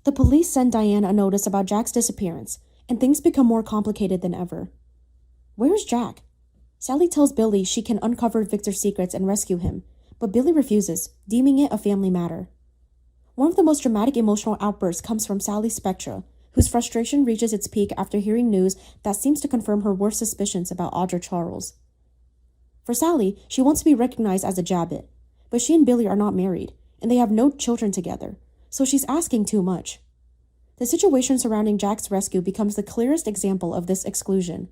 The police send Diane a notice about Jack's disappearance, and things become more complicated than ever. Where's Jack? Sally tells Billy she can uncover Victor's secrets and rescue him, but Billy refuses, deeming it a family matter. One of the most dramatic emotional outbursts comes from Sally Spectra, whose frustration reaches its peak after hearing news that seems to confirm her worst suspicions about Audra Charles. For Sally, she wants to be recognized as a Jabbit, but she and Billy are not married, and they have no children together, so she's asking too much. The situation surrounding Jack's rescue becomes the clearest example of this exclusion.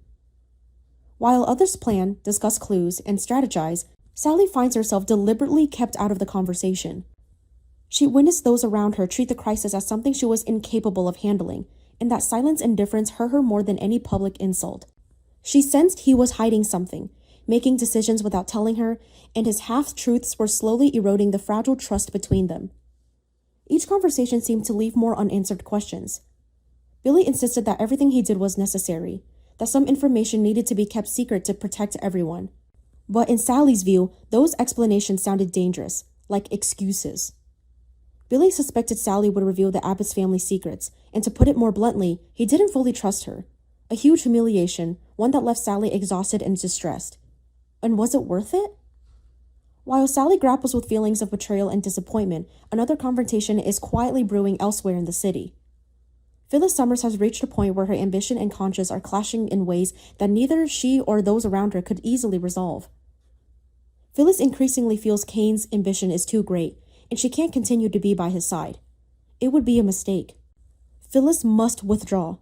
While others plan, discuss clues, and strategize, Sally finds herself deliberately kept out of the conversation. She witnessed those around her treat the crisis as something she was incapable of handling, and that silence and indifference hurt her more than any public insult. She sensed he was hiding something, making decisions without telling her, and his half-truths were slowly eroding the fragile trust between them. Each conversation seemed to leave more unanswered questions. Billy insisted that everything he did was necessary, that some information needed to be kept secret to protect everyone. But in Sally's view, those explanations sounded dangerous, like excuses. Billy suspected Sally would reveal the Abbott's family secrets, and to put it more bluntly, he didn't fully trust her. A huge humiliation, one that left Sally exhausted and distressed. And was it worth it? While Sally grapples with feelings of betrayal and disappointment, another confrontation is quietly brewing elsewhere in the city. Phyllis Summers has reached a point where her ambition and conscience are clashing in ways that neither she or those around her could easily resolve. Phyllis increasingly feels Kane's ambition is too great, and she can't continue to be by his side. It would be a mistake. Phyllis must withdraw.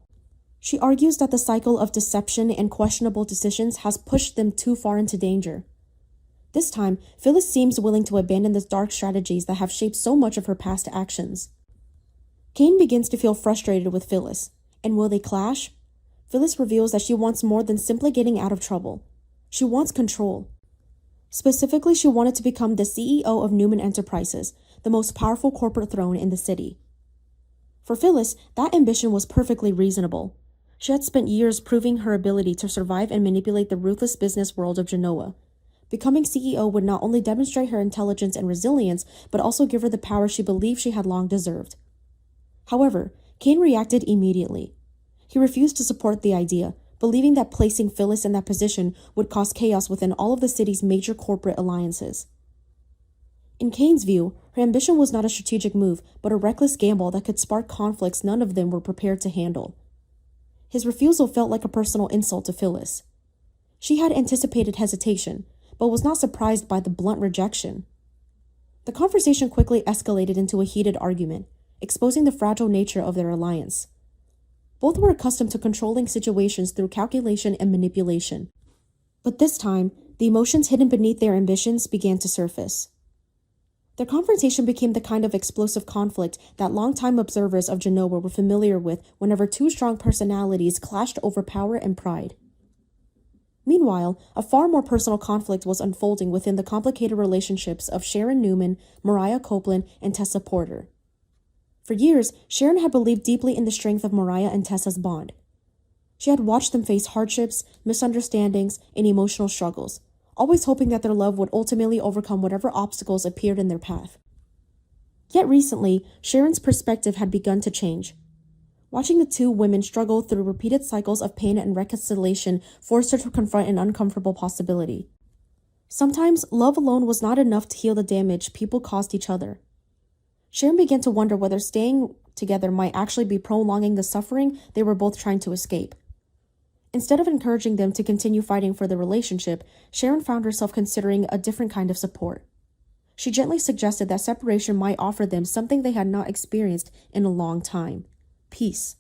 She argues that the cycle of deception and questionable decisions has pushed them too far into danger. This time, Phyllis seems willing to abandon the dark strategies that have shaped so much of her past actions. Kane begins to feel frustrated with Phyllis, and will they clash? Phyllis reveals that she wants more than simply getting out of trouble. She wants control. Specifically, she wanted to become the CEO of Newman Enterprises, the most powerful corporate throne in the city. For Phyllis, that ambition was perfectly reasonable. She had spent years proving her ability to survive and manipulate the ruthless business world of Genoa. Becoming CEO would not only demonstrate her intelligence and resilience, but also give her the power she believed she had long deserved. However, Kane reacted immediately. He refused to support the idea, believing that placing Phyllis in that position would cause chaos within all of the city's major corporate alliances. In Kane's view, her ambition was not a strategic move, but a reckless gamble that could spark conflicts none of them were prepared to handle. His refusal felt like a personal insult to Phyllis. She had anticipated hesitation, but was not surprised by the blunt rejection. The conversation quickly escalated into a heated argument, exposing the fragile nature of their alliance. Both were accustomed to controlling situations through calculation and manipulation. But this time, the emotions hidden beneath their ambitions began to surface. Their confrontation became the kind of explosive conflict that longtime observers of Genoa were familiar with whenever two strong personalities clashed over power and pride. Meanwhile, a far more personal conflict was unfolding within the complicated relationships of Sharon Newman, Mariah Copeland, and Tessa Porter. For years, Sharon had believed deeply in the strength of Mariah and Tessa's bond. She had watched them face hardships, misunderstandings, and emotional struggles, always hoping that their love would ultimately overcome whatever obstacles appeared in their path. Yet recently, Sharon's perspective had begun to change. Watching the two women struggle through repeated cycles of pain and reconciliation forced her to confront an uncomfortable possibility. Sometimes, love alone was not enough to heal the damage people caused each other. Sharon began to wonder whether staying together might actually be prolonging the suffering they were both trying to escape. Instead of encouraging them to continue fighting for the relationship, Sharon found herself considering a different kind of support. She gently suggested that separation might offer them something they had not experienced in a long time: peace.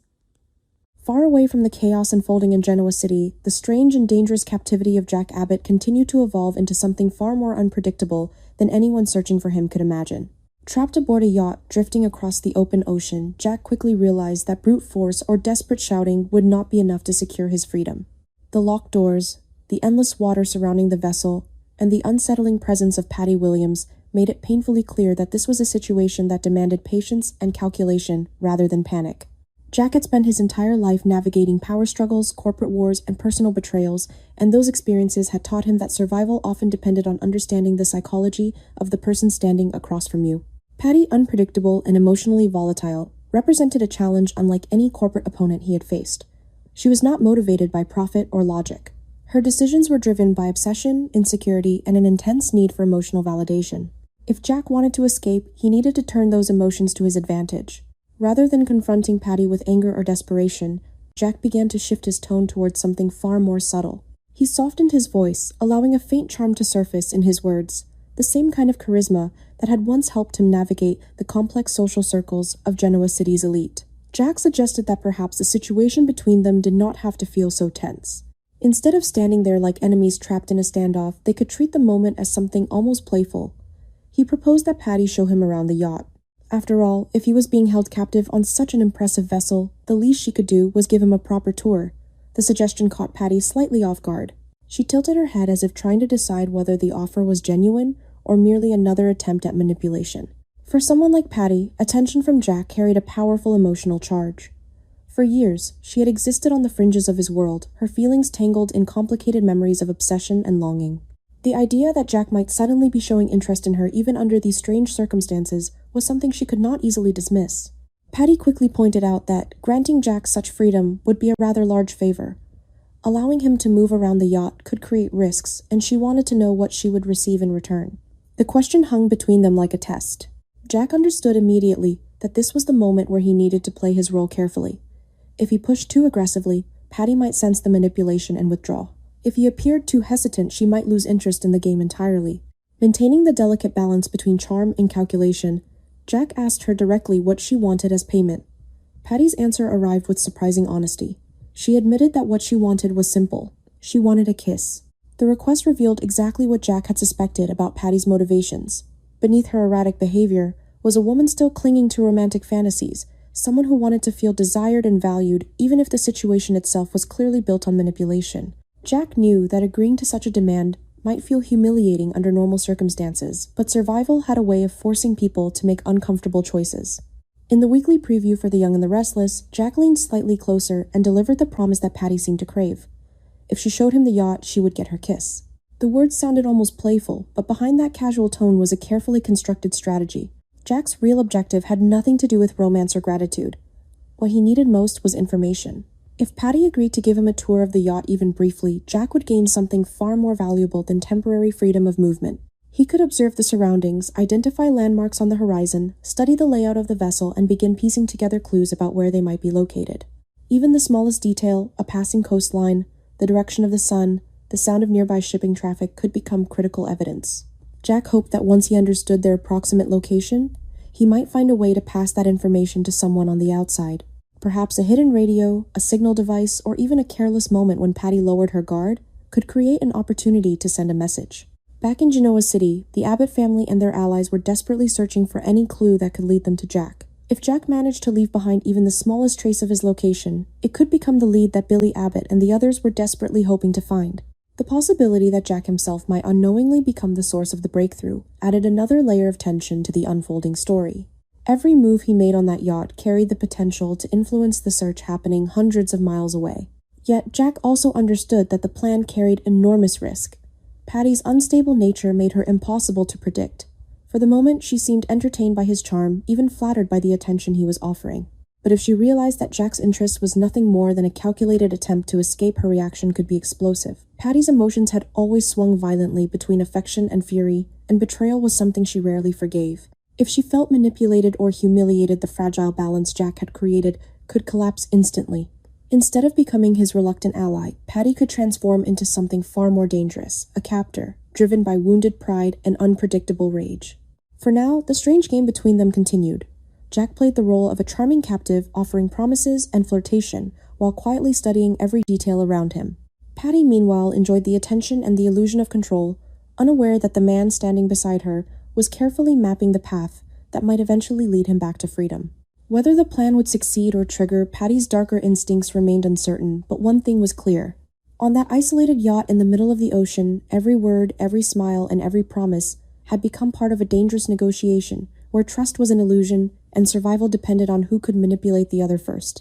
Far away from the chaos unfolding in Genoa City, the strange and dangerous captivity of Jack Abbott continued to evolve into something far more unpredictable than anyone searching for him could imagine. Trapped aboard a yacht drifting across the open ocean, Jack quickly realized that brute force or desperate shouting would not be enough to secure his freedom. The locked doors, the endless water surrounding the vessel, and the unsettling presence of Patty Williams made it painfully clear that this was a situation that demanded patience and calculation rather than panic. Jack had spent his entire life navigating power struggles, corporate wars, and personal betrayals, and those experiences had taught him that survival often depended on understanding the psychology of the person standing across from you. Patty, unpredictable and emotionally volatile, represented a challenge unlike any corporate opponent he had faced. She was not motivated by profit or logic. Her decisions were driven by obsession, insecurity, and an intense need for emotional validation. If Jack wanted to escape, he needed to turn those emotions to his advantage. Rather than confronting Patty with anger or desperation, Jack began to shift his tone towards something far more subtle. He softened his voice, allowing a faint charm to surface in his words, the same kind of charisma that had once helped him navigate the complex social circles of Genoa City's elite. Jack suggested that perhaps the situation between them did not have to feel so tense. Instead of standing there like enemies trapped in a standoff, they could treat the moment as something almost playful. He proposed that Patty show him around the yacht. After all, if he was being held captive on such an impressive vessel, the least she could do was give him a proper tour. The suggestion caught Patty slightly off guard. She tilted her head as if trying to decide whether the offer was genuine or merely another attempt at manipulation. For someone like Patty, attention from Jack carried a powerful emotional charge. For years, she had existed on the fringes of his world, her feelings tangled in complicated memories of obsession and longing. The idea that Jack might suddenly be showing interest in her even under these strange circumstances was something she could not easily dismiss. Patty quickly pointed out that granting Jack such freedom would be a rather large favor. Allowing him to move around the yacht could create risks, and she wanted to know what she would receive in return. The question hung between them like a test. Jack understood immediately that this was the moment where he needed to play his role carefully. If he pushed too aggressively, Patty might sense the manipulation and withdraw. If he appeared too hesitant, she might lose interest in the game entirely. Maintaining the delicate balance between charm and calculation, Jack asked her directly what she wanted as payment. Patty's answer arrived with surprising honesty. She admitted that what she wanted was simple. She wanted a kiss. The request revealed exactly what Jack had suspected about Patty's motivations. Beneath her erratic behavior was a woman still clinging to romantic fantasies, someone who wanted to feel desired and valued even if the situation itself was clearly built on manipulation. Jack knew that agreeing to such a demand might feel humiliating under normal circumstances, but survival had a way of forcing people to make uncomfortable choices. In the weekly preview for The Young and the Restless, Jack leaned slightly closer and delivered the promise that Patty seemed to crave. If she showed him the yacht, she would get her kiss. The words sounded almost playful, but behind that casual tone was a carefully constructed strategy. Jack's real objective had nothing to do with romance or gratitude. What he needed most was information. If Patty agreed to give him a tour of the yacht even briefly, Jack would gain something far more valuable than temporary freedom of movement. He could observe the surroundings, identify landmarks on the horizon, study the layout of the vessel, and begin piecing together clues about where they might be located. Even the smallest detail, a passing coastline, the direction of the sun, the sound of nearby shipping traffic could become critical evidence. Jack hoped that once he understood their approximate location, he might find a way to pass that information to someone on the outside. Perhaps a hidden radio, a signal device, or even a careless moment when Patty lowered her guard could create an opportunity to send a message. Back in Genoa City, the Abbott family and their allies were desperately searching for any clue that could lead them to Jack. If Jack managed to leave behind even the smallest trace of his location, it could become the lead that Billy Abbott and the others were desperately hoping to find. The possibility that Jack himself might unknowingly become the source of the breakthrough added another layer of tension to the unfolding story. Every move he made on that yacht carried the potential to influence the search happening hundreds of miles away. Yet Jack also understood that the plan carried enormous risk. Patty's unstable nature made her impossible to predict. For the moment, she seemed entertained by his charm, even flattered by the attention he was offering. But if she realized that Jack's interest was nothing more than a calculated attempt to escape, her reaction could be explosive. Patty's emotions had always swung violently between affection and fury, and betrayal was something she rarely forgave. If she felt manipulated or humiliated, the fragile balance Jack had created could collapse instantly. Instead of becoming his reluctant ally, Patty could transform into something far more dangerous, a captor, driven by wounded pride and unpredictable rage. For now, the strange game between them continued. Jack played the role of a charming captive, offering promises and flirtation, while quietly studying every detail around him. Patty, meanwhile, enjoyed the attention and the illusion of control, unaware that the man standing beside her was carefully mapping the path that might eventually lead him back to freedom. Whether the plan would succeed or trigger, Patty's darker instincts remained uncertain, but one thing was clear. On that isolated yacht in the middle of the ocean, every word, every smile, and every promise had become part of a dangerous negotiation, where trust was an illusion and survival depended on who could manipulate the other first.